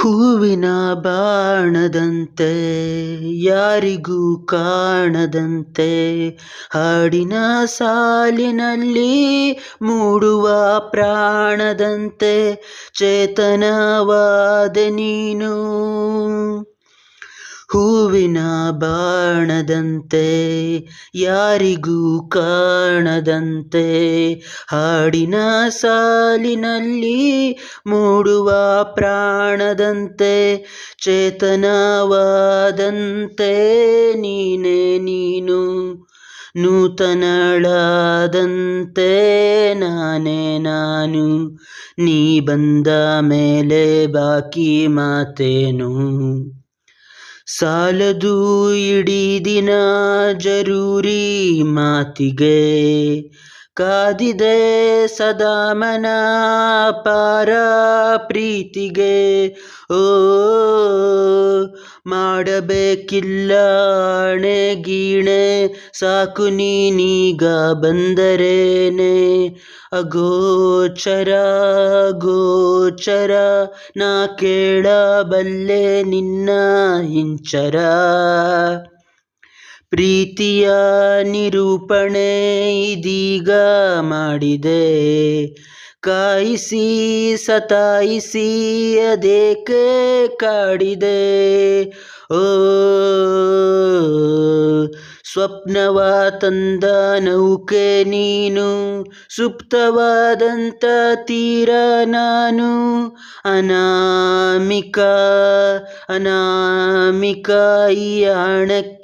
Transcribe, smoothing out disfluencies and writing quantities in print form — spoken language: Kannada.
ಹೂವಿನ ಬಾಣದಂತೆ ಯಾರಿಗೂ ಕಾಣದಂತೆ ಹಾಡಿನ ಸಾಲಿನಲ್ಲಿ ಮೂಡುವ ಪ್ರಾಣದಂತೆ ಚೇತನವಾದೆ ನೀನು. ಹೂವಿನ ಬಾಣದಂತೆ ಯಾರಿಗೂ ಕಾಣದಂತೆ ಹಾಡಿನ ಸಾಲಿನಲ್ಲಿ ಮೂಡುವ ಪ್ರಾಣದಂತೆ ಚೇತನವಾದಂತೆ ನೀನೇ ನೀನು. ನೂತನಳಾದಂತೆ ನಾನೇ ನಾನು. ನೀ ಬಂದ ಮೇಲೆ ಬಾಕಿ ಮಾತೇನು. ಸಾಲದು ಇಡೀ ದಿನ ಜರೂರಿ ಮಾತಿಗೆ ಕಾದಿದೆ ಸದಾ ಮನ ಪಾರ ಪ್ರೀತಿಗೆ. ಓ ಮಾಡಬೇಕಿಲ್ಲ ಆಣೆ ಗೀಣೆ ಸಾಕು ನೀನೀಗ ಬಂದರೇನೆ. ಅಗೋಚರ ಗೋಚರ ನಾ ಕೇಳಬಲ್ಲೆ ನಿನ್ನ ಇಂಚರ. ಪ್ರೀತಿಯ ನಿರೂಪಣೆ ಇದೀಗ ಮಾಡಿದೆ ಕಾಯಿಸಿ ಸತಾಯಿಸಿ ಅದೇಕೆ ಕಾಡಿದೆ. ಓ ಸ್ವಪ್ನವ ತಂದ ನೌಕೆ ನೀನು, ಸುಪ್ತವಾದಂಥ ತೀರ ನಾನು. ಅನಾಮಿಕ ಅನಾಮಿಕ ಈ ಆಣಕ್ಕಿ